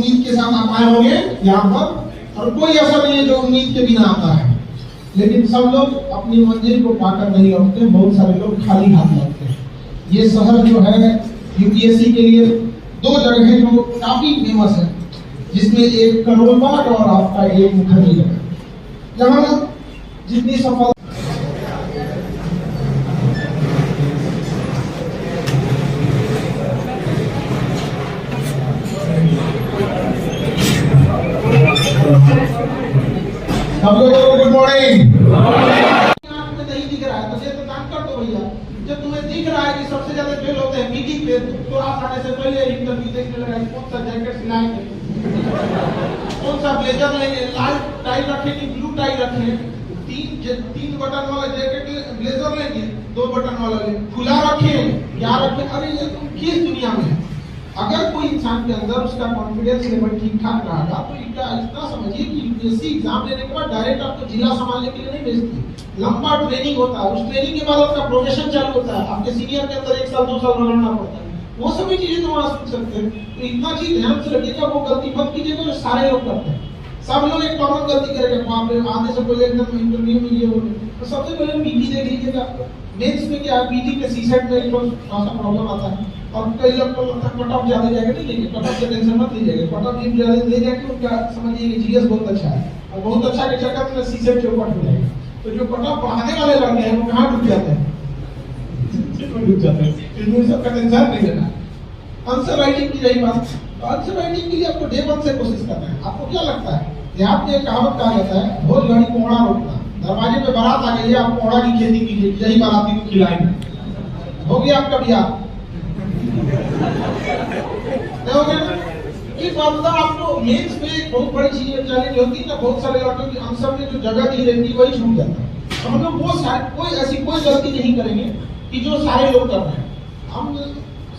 उम्मीद के साथ आप आए होंगे यहाँ पर, और कोई ऐसा नहीं है जो उम्मीद के बिना आता है, लेकिन सब लोग अपनी मंजिल को पाकर नहीं लौटते, बहुत सारे लोग खाली हाथ लौटते हैं। ये शहर जो है यूपीएससी के लिए दो जगह है जो काफी फेमस है, जिसमें एक करोलबाग और आपका एक मुखर्जी है, जहाँ जितनी सफल सब लोगों को गुड मॉर्निंग। आंख में नहीं दिख रहा है तो ये तो काम कर दो भैया। जब तुम्हें दिख रहा है कि सबसे ज्यादा फेल होते हैं मीटिंग पे, तो आप आने से पहले इंटरव्यू देखने लगा कौन सा जैकेट सिलाएंगे, कौन सा ब्लेजर लेंगे, लाल टाई रखें कि ब्लू टाई रखें, तीन बटन वाला जैकेट ब्लेजर लेंगे, 2 बटन वाला लेंगे, खुला रखें, क्या रखें। अरे ये तुम किस दुनिया में है? अगर कोई इंसान के अंदर उसका कॉन्फिडेंस लेवल ठीक ठाक रहा तो इतना समझिए कि यूपीएससी एग्जाम देने के बाद डायरेक्ट आपको जिला संभालने के लिए नहीं भेजती, लंबा ट्रेनिंग होता है, उस ट्रेनिंग के बाद आपका प्रोफेशन चालू होता है, आपके सीनियर के अंदर 1 साल 2 साल रहना पड़ता है, वो सभी चीजें तो वहां सीख सकते हैं। तो इतना चीज ध्यान से रखिएगा, वो गलती मत कीजिएगा जो सारे लोग करते हैं। सब लोग एक कॉमन गलती करेंगे, वहां पे आने से पहले एकदम इंटरव्यू में ये हो, तो सबसे पहले पीटी देख लीजिएगा। मेंस में क्या पीटी के सीसेट में एक थोड़ा सा प्रॉब्लम आता है, और कई लोग को कट ऑफ ज्यादा जाएगा, नहीं लेंगे कट ऑफ से टेंशन मत लीजिएगा, कट ऑफ ज्यादा ले जाएंगे उनका समझिए कि जीएस बहुत अच्छा है, और बहुत अच्छा के चक्कर में सीसेट के ऊपर हो जाएगा। तो जो कट ऑफ बढ़ाने वाले लड़के हैं वो कहाँ डूब जाते हैं, डूब जाते हैं, इसमें सबका टेंशन नहीं लेना। आंसर राइटिंग की रही बात, तो आंसर राइटिंग के लिए आपको डे 1 से कोशिश करना है। आपको क्या लगता है, देहात में एक कहावत कहा जाता है, भोज घड़ी कोहड़ा रोकना। दरवाजे पे बारात आ गई है, आप कोहड़ा की खेती कीजिए, यही बाराती को खिलाएंगे। हो गया आपका ब्याह? एक बात बताओ, आपको मेंस में एक बहुत बड़ी चीज चैलेंज होती है ना, बहुत सारे लड़कों की आंसर में जो जगह दी रहती है वही छूट जाता है। हम लोग वो कोई ऐसी कोई गलती नहीं करेंगे कि जो सारे लोग कर रहे हैं। हम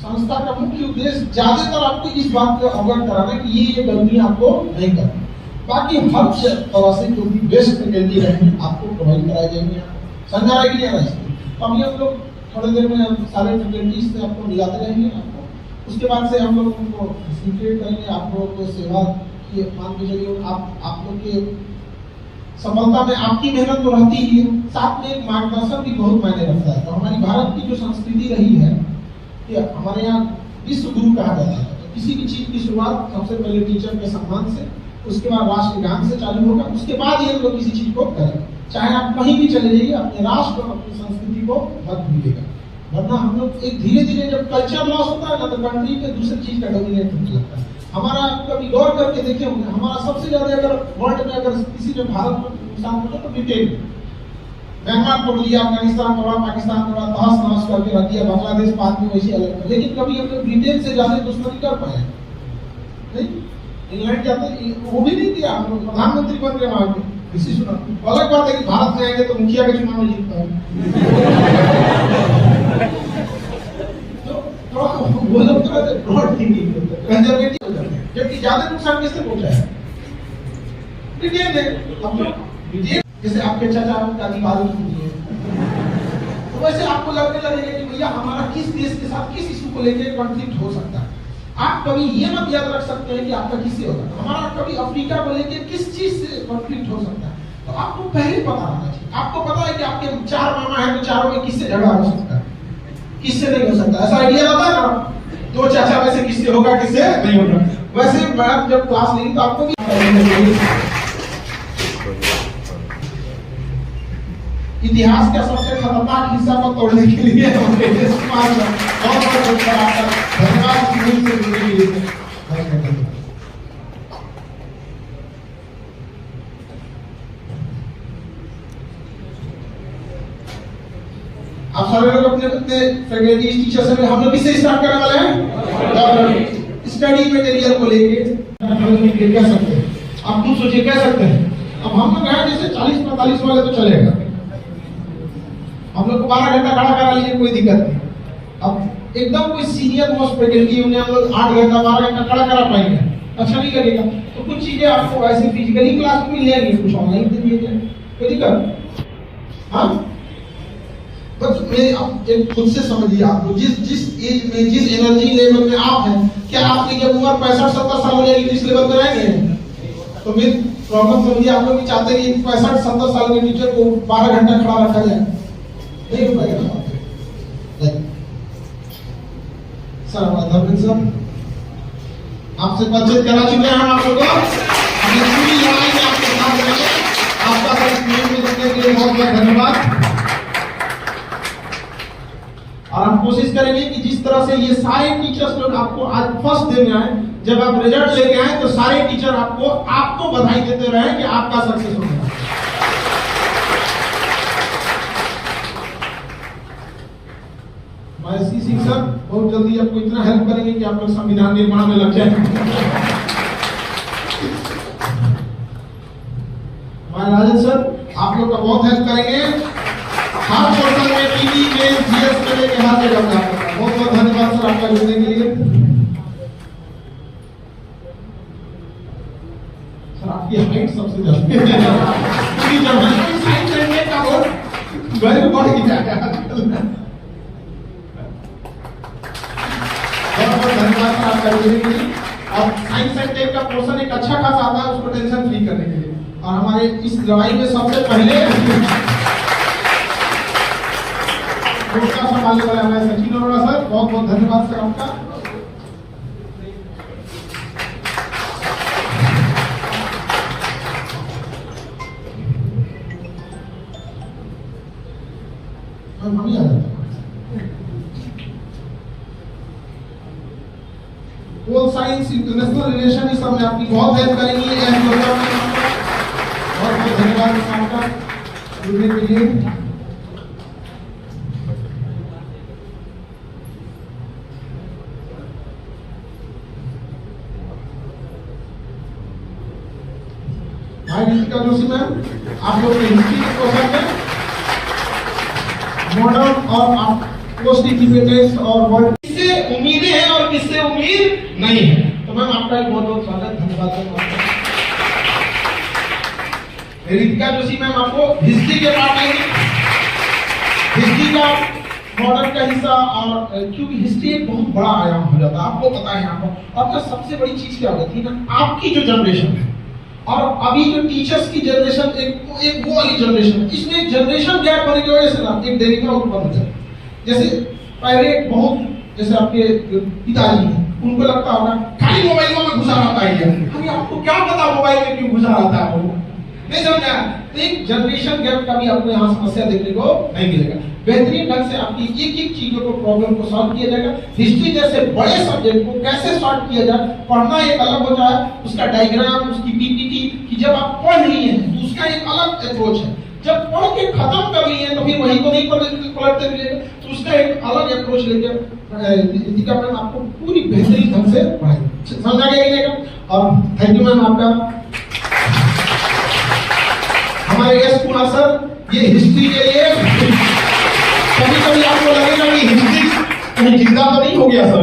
संस्था का मुख्य उद्देश्य ज्यादातर आपको इस बात को अवगत कराना कि ये गलती आपको नहीं करनी। बाकी हर तरह से जो भी बेस्ट फैकल्टी रहेंगे आपको प्रोवाइड कराई जाएंगे, समझा रहा है कि नहीं? तो अभी हम लोग थोड़ी देर में सारे फैकल्टीज से आपको मिलाते रहेंगे। आपको उसके बाद से हम लोग उनको फैसिलिटेट करेंगे, आप लोगों को सेवा की मान के चलिए। आप लोग के सफलता में आपकी मेहनत तो रहती ही है, साथ में एक मार्गदर्शन भी बहुत मायने रखता है। तो हमारी भारत की जो संस्कृति रही है कि हमारे यहाँ विश्व गुरु कहा जाता है। तो किसी भी चीज की शुरुआत सबसे पहले टीचर के सम्मान से, उसके बाद राष्ट्रगान से चालू होगा, उसके बाद ही हम लोग किसी चीज को करें। चाहे आप कहीं भी चले जाइए, अपने राष्ट्र और अपनी संस्कृति को मत भूलिएगा, वरना हम लोग एक धीरे धीरे जब कल्चर लॉस होता है ना, तो कंट्री पे दूसरी चीज का डोमिनेट होने लगता है। हमारा कभी गौर करके देखे होंगे, हमारा सबसे ज्यादा अगर वर्ल्ड में अगर किसी जो भारत में नुकसान होता तो ब्रिटेन, म्यांमार को लिया, अफगानिस्तान को, पाकिस्तान को तहस नहस करके रख दिया, बांग्लादेश बाद में वैसे अलग। लेकिन कभी हम लोग ब्रिटेन से ज्यादा दुश्मनी कर पाए नहीं। इंग्लैंड जाते वो भी नहीं किया, हम लोग प्रधानमंत्री बन गए वहां के। इसी सुना अलग बात है कि भारत में आएंगे तो मुखिया के चुनाव में जीत पाए, तो वो लोग थोड़ा सा ब्रॉड थिंकिंग होता है, कंजर्वेटिव हो जाते हैं। जबकि ज्यादा नुकसान किससे पहुंचा है? ब्रिटेन ने। हम लोग ब्रिटेन जैसे आपके चाचा का अधिकारी है, तो वैसे आपको लगने लगेगा कि भैया हमारा किस देश के साथ किस इशू को लेकर कॉन्फ्लिक्ट हो सकता है। आप कभी ये मत याद रख सकते हैं कि आपका किससे होगा, हमारा कभी अफ्रीका को लेकर किस चीज से कॉन्फ्लिक्ट हो सकता है। तो आपको पहले पता होना चाहिए। आपको पता है कि आपके 4 मामा है, तो चारों में किससे झगड़ा हो सकता है, किससे नहीं हो सकता, ऐसा आइडिया आता है ना। 2 चाचा में से किससे होगा, किससे नहीं होगा। वैसे मैम जब क्लास लेंगे तो आपको भी इतिहास का सबसे खतरनाक हिस्सा को तोड़ने के लिए धन्यवाद। आप सारे लोग अपने अपने फैकल्टी टीचर से हम लोग किससे स्टार्ट करने वाले हैं? स्टडी मटेरियल को लेके कह सकते हैं, आप खुद सोचिए कह सकते हैं। अब हम लोग हैं जैसे 40-45 वाले तो चलेगा, हम लोग को 12 घंटा खड़ा करा लीजिए, कोई दिक्कत नहीं। अब एकदम कोई सीनियर मोस्ट फैकल्टी उन्हें हम लोग 8 घंटा 12 घंटा खड़ा करा पाएंगे, अच्छा नहीं लगेगा। तो कुछ चीजें आपको ऐसे फिजिकली क्लास में मिलेंगी, कुछ ऑनलाइन दे दिए जाए, कोई दिक्कत? हाँ, बस मैं आप खुद से समझिए, आपको जिस एज में जिस एनर्जी लेवल में आप हैं, क्या क्या आपकी जब उम्र 65-70 साल हो जाएगी तो इस लेवल पे रहेंगे? तो फिर प्रॉब्लम समझिए, आप लोग भी चाहते हैं कि 65-70 साल के टीचर को 12 घंटा खड़ा रखा जाए, नहीं हो पाएगा। सर हमारे सर आपसे परिचित करा चुके हैं हम आप लोगों को, हमने पूरी लड़ाई में आपके साथ रहेंगे। आपका सर इस मीटिंग में जुड़ने के लिए बहुत बहुत धन्यवाद। और हम कोशिश करेंगे कि जिस तरह से ये सारे टीचर्स लोग आपको आज फर्स्ट डे में आए, जब आप रिजल्ट लेके आए तो सारे टीचर आपको बधाई देते रहे कि आपका सक्सेस हो गया। सी सिंह सर बहुत जल्दी आपको इतना हेल्प करेंगे कि आप लोग संविधान निर्माण में लग जाए। राजन सर आप लोग का बहुत हेल्प करेंगे हर पोर्टल में, टीवी में, जीएस में लेके हर जगह पे। बहुत बहुत धन्यवाद सर आपका जुड़ने के लिए। सर आपकी हाइट सबसे ज्यादा क्योंकि जब हम साइंस करने का वो गरीब बढ़ गया। बहुत धन्यवाद सर आपका जुड़ने के लिए। और साइंस एंड टेक का पोर्शन एक अच्छा खासा आता है, उसको टेंशन फ्री करने के लिए। और हमारे इस लड़ाई में सबसे पहले पुरस्कार संभालने वाले हमारे सचिन अरोड़ा सर, बहुत बहुत धन्यवाद सर आपका। हम ही आ जाते पोल साइंस इंटरनेशनल रिलेशन इस सब में आपकी बहुत हेल्प करेंगी। बहुत बहुत धन्यवाद आपका जुड़ने के लिए। भाई गीतिका जोशी मैम, आप लोग हिस्ट्री के क्वेश्चन में मॉडर्न और पोस्ट इंडिपेंडेंस और वर्ल्ड किससे उम्मीदें हैं और किससे उम्मीद नहीं है, तो मैम आपका एक बहुत बहुत स्वागत, धन्यवाद। रितिका जोशी मैम आपको हिस्ट्री के पार्ट लेंगे, हिस्ट्री का मॉडर्न का हिस्सा। और क्योंकि हिस्ट्री एक बहुत बड़ा आयाम हो जाता है, आपको पता है यहाँ पर। और तो सबसे बड़ी चीज क्या होती है ना, आपकी जो जनरेशन है और अभी जो टीचर्स की जनरेशन, एक वो वाली जनरेशन है, इसमें जनरेशन गैप होने की वजह से ना एक डेरिमा उत्पन्न हो जाए। जैसे पहले बहुत, जैसे आपके पिताजी हैं, उनको लगता होगा खाली मोबाइल में घुसा रहता है, अभी आपको क्या पता मोबाइल में क्यों घुसा रहता है, वो नहीं समझा। तो एक जनरेशन गैप का भी आपको यहाँ समस्या देखने को नहीं मिलेगा। बेहतरीन ढंग से आपकी एक एक चीजों को, प्रॉब्लम को सॉल्व किया जाएगा। हिस्ट्री जैसे बड़े सब्जेक्ट को कैसे सॉल्व किया जाए, पढ़ना एक अलग होता है, उसका डायग्राम, उसकी पीपीटी की जब आप पढ़ लिए हैं तो उसका एक अलग अप्रोच है। जब पढ़ के खत्म कर लिए हैं तो फिर वही को नहीं पलटते मिलेगा, तो उसका एक अलग अप्रोच लेकर दीपिका मैम आपको पूरी बेहतरीन ढंग से पढ़ाएंगे। समझा गया? और थैंक यू मैम आपका। हमारे एस कुमार सर, ये हिस्ट्री के लिए कभी कभी आपको लगेगा कि हिस्ट्री कहीं जिंदा तो नहीं हो गया सर।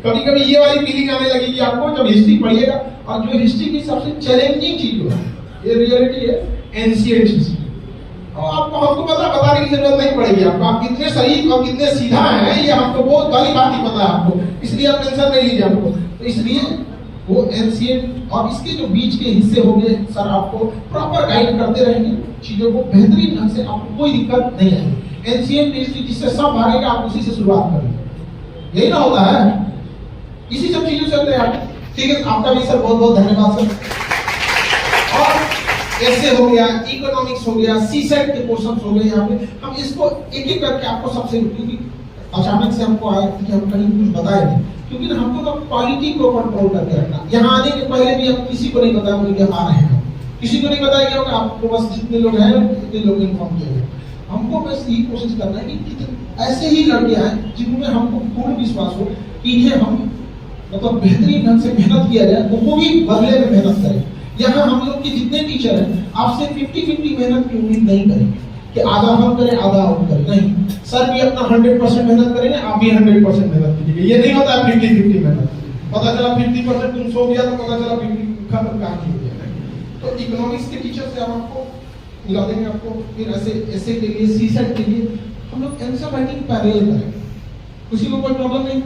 कभी कभी ये वाली फीलिंग आने लगेगी आपको जब हिस्ट्री पढ़िएगा। और जो हिस्ट्री की सबसे चैलेंजिंग चीज है, ये रियलिटी है, एंशिएंट हिस्ट्री। और आपको हमको बताने की जरूरत नहीं पड़ेगी आपको, आप कितने सही और कितने सीधा हैं ये हमको बहुत भली बात ही पता है आपको, इसलिए आप टेंशन नहीं लीजिए आपको। तो इसलिए वो एंशिएंट और इसके जो बीच के हिस्से होंगे सर, आपको प्रॉपर गाइड करते रहेंगे चीजों को बेहतरीन ढंग से, आपको कोई दिक्कत नहीं आएगी। एंशिएंट हिस्ट्री जिससे सब भागेगा, आप उसी से शुरुआत करेंगे, यही ना होता है, इसी सब चीजों से होते हैं आप। ठीक है, आपका भी सर बहुत बहुत धन्यवाद सर। और ऐसे हो गया, इकोनॉमिक्स हो गया, सीसेट के क्वेश्चंस हो गए, यहाँ पे हम इसको एक एक करके आपको सबसे, क्योंकि अचानक से हमको आया कि हम कहीं कुछ बताए नहीं, क्योंकि हमको तो क्वालिटी को कंट्रोल करके रखना। यहाँ आने के पहले भी हम किसी को नहीं बताया कि हम आ रहे हैं, किसी को नहीं बताया गया, आपको बस जितने लोग हैं उतने लोग इन्फॉर्म किया गया। हमको बस यही कोशिश करना है कि ऐसे ही लड़के आए जिनमें हमको पूर्ण विश्वास हो कि ये हम मतलब बेहतरीन ढंग से मेहनत किया जाए, तो वो भी बदले में मेहनत करें। यहाँ हम लोग के जितने टीचर हैं आपसे 50-50 मेहनत की उम्मीद नहीं करेंगे कि आधा हम करें आधा हम करें, नहीं। सर भी अपना 100% मेहनत करेंगे, आप भी 100% मेहनत कीजिए। ये नहीं होता है 50-50 मेहनत, पता चला 50% तुम सो गया तो पता चला 50 खत्म काम हो गया। तो इकोनॉमिक्स के टीचर से हम आपको मिला देंगे आपको। फिर ऐसे के लिए, सीसेट के लिए हम लोग आंसर राइटिंग पैरेलल करेंगे, किसी को कोई प्रॉब्लम नहीं।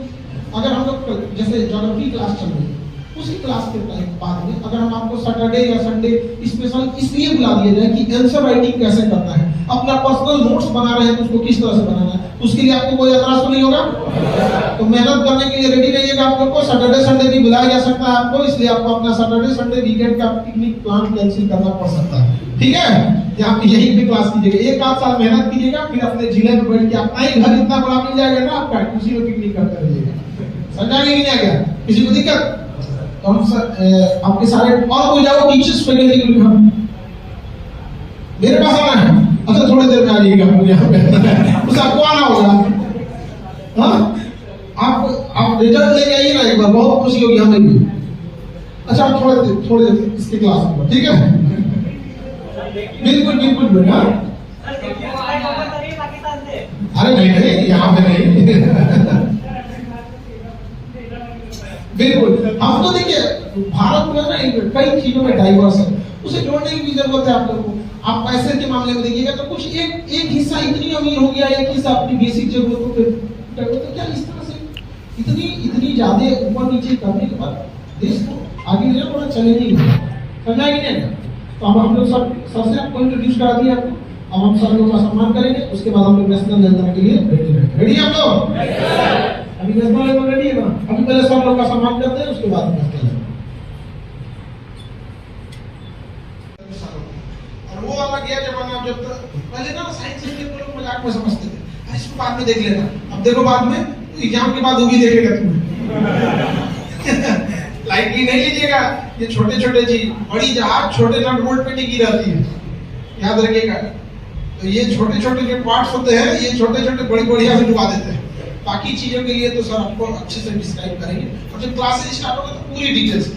अगर हम लोग जैसे ज्योग्राफी क्लास चल रही है, उसी क्लास के बाद में अगर हम आपको सैटरडे या संडे स्पेशल इसलिए बुला दिया जाए कि आंसर राइटिंग कैसे करना है, अपना पर्सनल नोट्स बना रहे हैं तो उसको किस तरह से बनाना है, उसके लिए आपको कोई एतराज तो नहीं होगा? तो मेहनत करने के लिए रेडी रहिएगा। आप लोग को सैटरडे संडे भी बुलाया जा सकता है आपको, इसलिए आपको अपना सैटरडे संडे वीकेंड का पिकनिक प्लान कैंसिल करना पड़ सकता है, ठीक है? यहाँ पे यही भी क्लास कीजिएगा, एक आध साल मेहनत कीजिएगा, फिर अपने जिले में बैठ के अपना ही घर इतना बड़ा मिल जाएगा ना आपका, उसी में पिकनिक करते रहिएगा। समझाएंगे कि नहीं? क्या किसी को दिक्कत? तो हम आपके सारे और कोई जाओ टीचर्स फैकल्टी के लिए मेरे पास आना है। अच्छा थोड़ी देर में आ जाइएगा मुझे यहाँ पे उस आपको आना होगा। हाँ आप रिजल्ट लेके आइए ना एक बार, बहुत खुशी होगी हमें भी। अच्छा आप थोड़े इसकी क्लास में, ठीक है? बिल्कुल बिल्कुल बेटा। अरे नहीं यहाँ पे नहीं बिल्कुल। हम तो देखिए भारत में ना कई चीजों में डाइवर्स है, उसे जोड़ने की भी जरूरत है आप लोगों को। आप पैसे के मामले में देखिएगा तो कुछ एक हिस्सा इतनी अमीर हो गया, एक हिस्सा अपनी बेसिक जरूरतों पे, तो क्या इस तरह से इतनी ज्यादा ऊपर नीचे करने के बाद देश को आगे ले जाना बड़ा चैलेंजिंग है। समझा कि नहीं? तो अब हम लोग सबसे आपको इंट्रोड्यूस करा दिया आपको, अब हम सब लोग का सम्मान करेंगे, उसके बाद हम लोग नेशनल लेवल के लिए रेडी हैं। रेडी हम लोग? अभी नेशनल लेवल रेडी है ना? अभी पहले सब लोग का सम्मान करते हैं, उसके बाद नेशनल लेवल। और वो वाला गया जमाना जब पहले ना साइंस के लोग मजाक में समझते थे, इसको बाद में देख लेना। अब देखो बाद में एग्जाम के बाद होगी देखेगा तुम्हें लाइटली नहीं लीजिएगा, ये छोटे छोटे चीज, बड़ी जहाज छोटे नट बोल्ट पे टिकी रहती है, याद रखिएगा। तो ये छोटे छोटे जो पार्ट्स होते हैं, ये छोटे छोटे बड़ी बढ़िया से डुबा देते हैं। बाकी चीजों के लिए तो सर आपको अच्छे से डिस्क्राइब करेंगे, और जब क्लासेस स्टार्ट होगा तो पूरी डिटेल्स